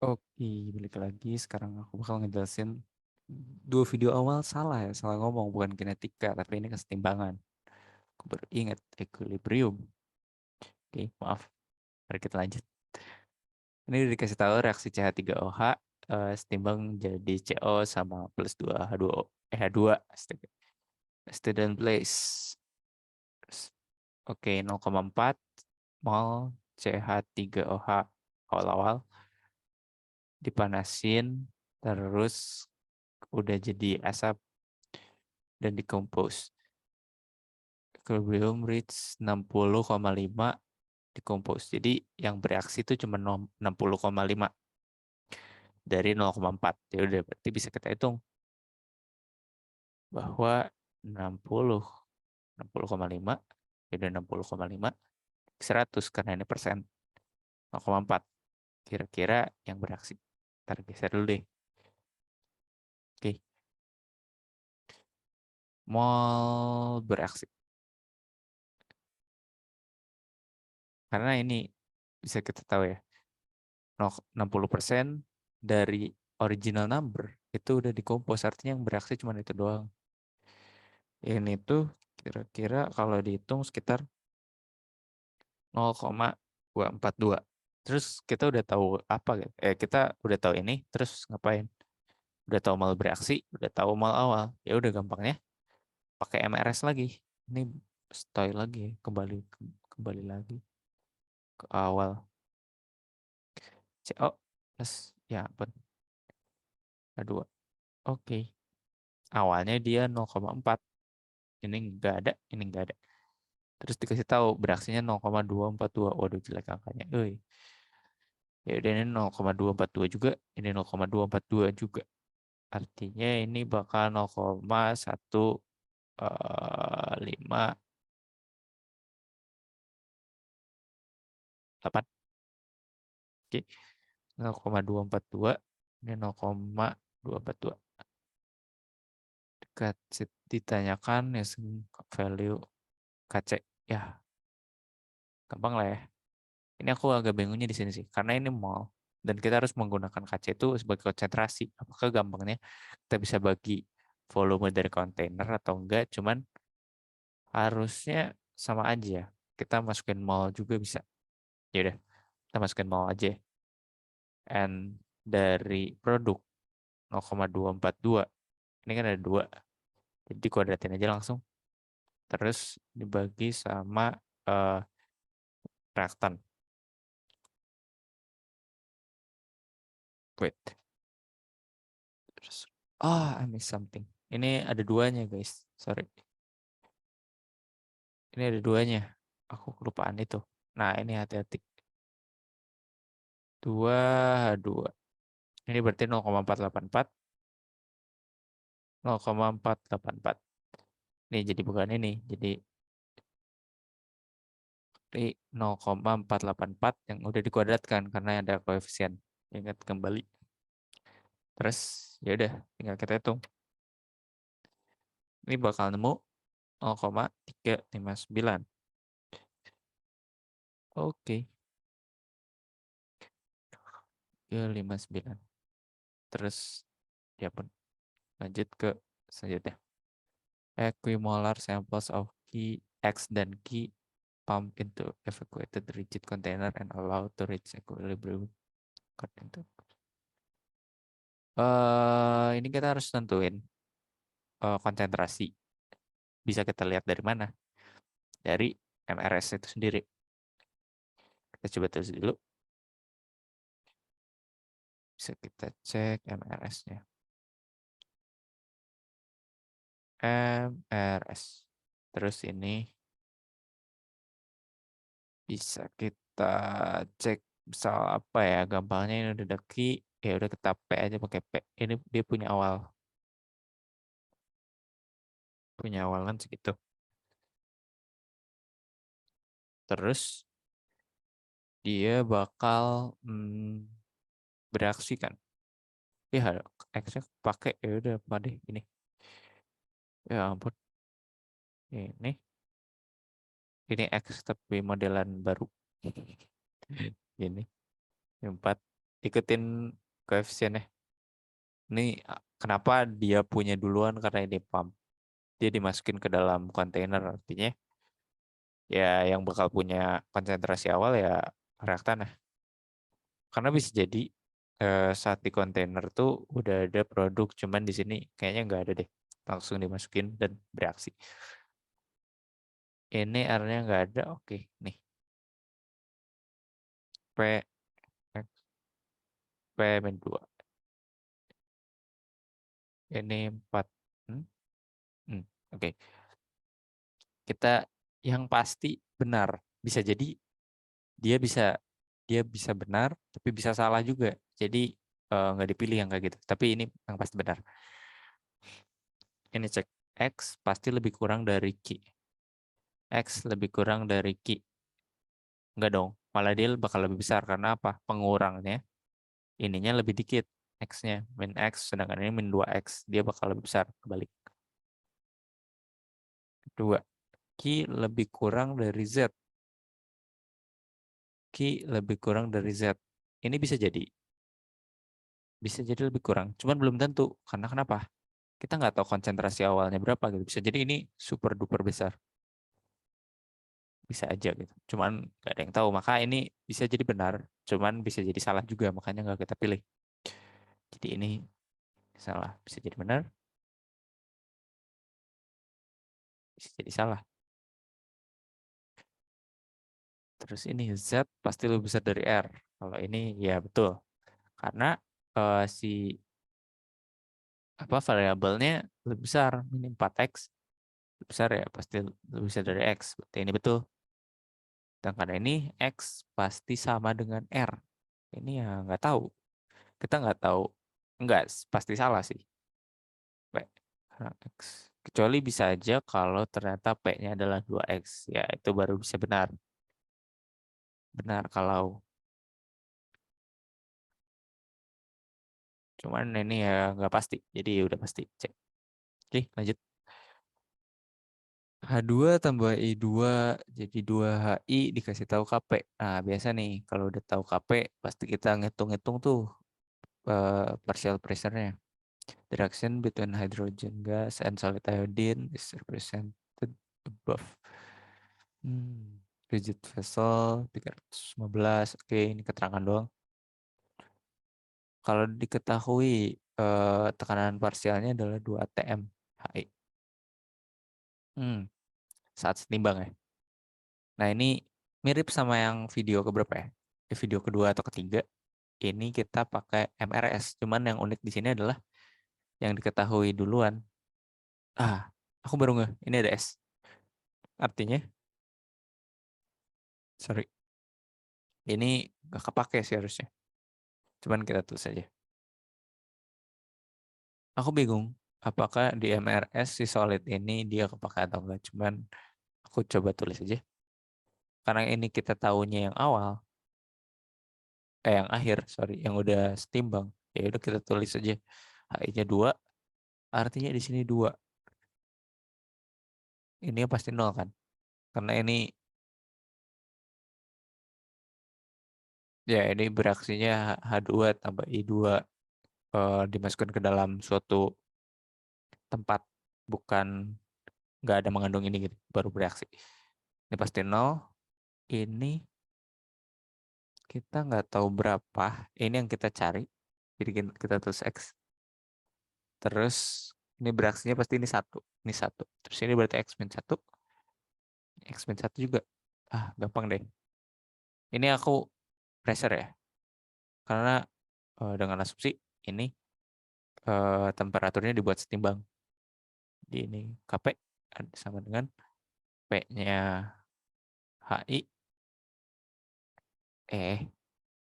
Oke, balik lagi. Sekarang aku bakal ngejelasin dua video awal salah ya, salah ngomong bukan kinetika, tapi ini kesetimbangan. Aku baru ingat equilibrium. Oke, maaf. Mari kita lanjut. Ini udah dikasih tahu reaksi CH3OH setimbang jadi CO sama plus 2H2O, H2. Astaga. Student place. Oke, 0,4 mol CH3OH awal-awal dipanasin terus udah jadi asap dan decompose. Equilibrium reach 60,5 decompose. Jadi yang bereaksi itu cuma 60,5 dari 0,4. Ya udah berarti bisa kita hitung bahwa 60 60,5 ya udah 60,5 100 karena ini persen 0,4. Kira-kira yang bereaksi. Ntar geser dulu deh. Oke. Mol bereaksi. Karena ini bisa kita tahu ya. 60% dari original number itu udah dikompos, artinya yang bereaksi cuma itu doang. Ini tuh kira-kira kalau dihitung sekitar 0,242. Terus kita udah tahu apa gitu? Kita udah tahu ini, terus ngapain? Udah tahu mal bereaksi, udah tahu mal awal. Ya udah gampangnya pakai MRS lagi. Ini stay lagi, kembali lagi ke awal. CO plus ya ampun. H2. Oke. Awalnya dia 0,4. Ini enggak ada, ini enggak ada. Terus dikasih tahu beraksinya 0,242. Waduh jelek angkanya. Ya udah ini 0,242 juga, ini 0,242 juga. Artinya ini bakal 0,158. Oke. 0,242 ini 0,242. Ditanyakan ya value KC. Ya, gampang lah ya. Ini aku agak bingungnya di sini sih, karena ini mall dan kita harus menggunakan KC itu sebagai konsentrasi. Apakah gampangnya kita bisa bagi volume dari kontainer atau enggak? Cuman harusnya sama aja. Kita masukin mall juga bisa. Ya udah, kita masukin mall aja. And dari produk 0,242 ini kan ada 2. Jadi kuadratin aja langsung. Terus dibagi sama reaktan. Wait. Terus, I miss something. Ini ada duanya guys. Sorry. Ini ada duanya. Aku kelupaan itu. Nah ini hati-hati. 2, ini berarti 0,484. 0,484. Nih jadi bukan ini. Jadi 0,484 yang udah dikuadratkan karena ada koefisien. Ingat kembali. Terus ya udah tinggal kita hitung. Ini bakal nemu 0,359. Oke. 359. Terus ya pun lanjut ke selanjutnya. Equimolar samples of key X dan key pump into evacuated rigid container and allow to reach equilibrium. Ini kita harus tentuin konsentrasi. Bisa kita lihat dari mana? Dari MRS itu sendiri. Kita coba tulis dulu. Bisa kita cek MRS-nya. MRS. Terus ini bisa kita cek misal apa ya, gampangnya ini udah deki, ya udah kita P aja pakai P. Ini dia punya awal. Punya awal kan segitu. Terus dia bakal bereaksi kan. Ya, X-nya pakai ya udah apa deh ini. Ya ampun. Ini X tapi modelan baru. Ini 4. ikutin koefisiennya. Ini kenapa dia punya duluan, karena ini pump. Dia dimasukin ke dalam kontainer, artinya ya yang bakal punya konsentrasi awal ya reaktan ya. Karena bisa jadi saat di kontainer tuh udah ada produk, cuman di sini kayaknya nggak ada deh. Langsung dimasukin dan bereaksi. Ini R-nya nggak ada, oke. Nih, P, X, P-2. Ini 4. Hmm? Oke. Kita yang pasti benar. Bisa jadi dia bisa dia bisa benar, tapi bisa salah juga. Jadi nggak dipilih yang kayak gitu. Tapi ini yang pasti benar. Ini cek X pasti lebih kurang dari Q. X lebih kurang dari Q. Enggak dong. Malah dia bakal lebih besar. Karena apa? Pengurangnya ininya lebih dikit. X-nya. Min X. Sedangkan ini min 2X. Dia bakal lebih besar. Kebalik. Kedua. Q lebih kurang dari Z. Q lebih kurang dari Z. Ini bisa jadi. Bisa jadi lebih kurang. Cuman belum tentu. Karena kenapa? Kita nggak tahu konsentrasi awalnya berapa gitu. Bisa jadi ini super duper besar. Bisa aja gitu. Cuman nggak ada yang tahu. Maka ini bisa jadi benar. Cuman bisa jadi salah juga. Makanya nggak kita pilih. Jadi ini salah. Bisa jadi benar. Bisa jadi salah. Terus ini Z pasti lebih besar dari R. Kalau ini ya betul. Karena si apa variabelnya lebih besar. Ini 4X. Lebih besar ya. Pasti lebih besar dari X. Berarti ini betul. Dan karena ini X pasti sama dengan R. Ini ya nggak tahu. Kita nggak tahu. Nggak, pasti salah sih. P karena X. Kecuali bisa aja kalau ternyata P-nya adalah 2X. Ya itu baru bisa benar. Benar kalau. Cuman ini ya nggak pasti. Jadi udah pasti. Cek. Oke lanjut. H2 tambah I2 jadi 2HI dikasih tahu KP. Nah, biasa nih kalau udah tahu KP pasti kita ngitung-ngitung tuh partial pressure-nya. The reaction between hydrogen gas and solid iodine is represented above. Rigid vessel 315. Oke, ini keterangan doang. Kalau diketahui tekanan parsialnya adalah 2 atm HI. Saat setimbang ya. Nah, ini mirip sama yang video keberapa ya? Di video kedua atau ketiga. Ini kita pakai MRS. Cuman yang unik di sini adalah yang diketahui duluan. Aku baru nggak. Ini ada S. Artinya, sorry, ini nggak kepake sih harusnya. Cuman kita tulis aja. Aku bingung. Apakah di MRS si solid ini dia kepake atau enggak. Cuman aku coba tulis aja. Karena ini kita tahunya yang awal. Yang akhir, sorry. Yang udah setimbang. Ya udah kita tulis aja. HI-nya 2. Artinya di sini 2. Ini pasti 0 kan. Karena ini ya ini bereaksinya H2 tambah I2 dimasukkan ke dalam suatu tempat, bukan nggak ada mengandung ini gitu, baru bereaksi. Ini pasti 0. Ini kita nggak tahu berapa. Ini yang kita cari. Jadi kita tulis X. Terus ini bereaksinya pasti ini 1. Ini 1. Terus ini berarti X min 1. X min 1 juga. Gampang deh. Ini aku pressure ya. Karena dengan asumsi ini temperaturnya dibuat setimbang. Jadi ini Kp sama dengan P-nya HI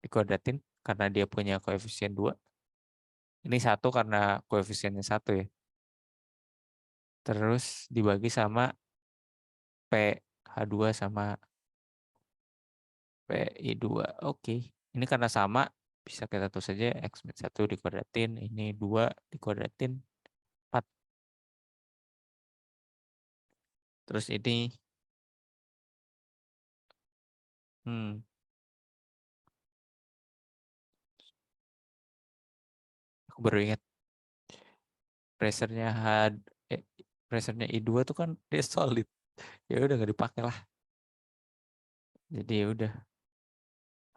dikuadratin karena dia punya koefisien 2. Ini 1 karena koefisiennya 1 ya. Terus dibagi sama PH2 sama PI2. Oke. Ini karena sama bisa kita tulis saja X min 1 dikuadratin, ini 2 dikuadratin 4. Terus ini Aku baru ingat pressure-nya eh, pressure-nya I2 tuh kan dia solid. Ya udah nggak dipakai lah. Jadi ya udah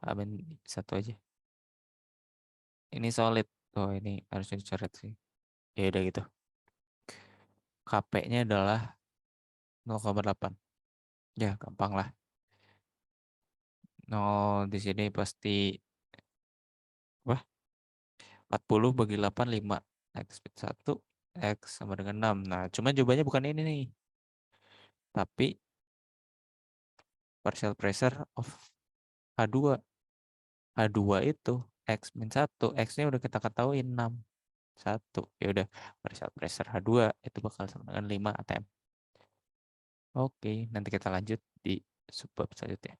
amin satu aja. Ini solid. Oh ini harusnya dicoret sih. Ya udah gitu. KP-nya adalah 0,8. Ya gampang lah. 0 di sini pasti apa? 40 bagi 8 5. X 1 X sama dengan 6. Nah, cuma jawabannya bukan ini nih. Tapi partial pressure of H2. H2 itu X min 1. X-nya udah kita ketahuin 6. 1. Ya udah, partial pressure H2 itu bakal sama dengan 5 atm. Oke, nanti kita lanjut di subbab selanjutnya.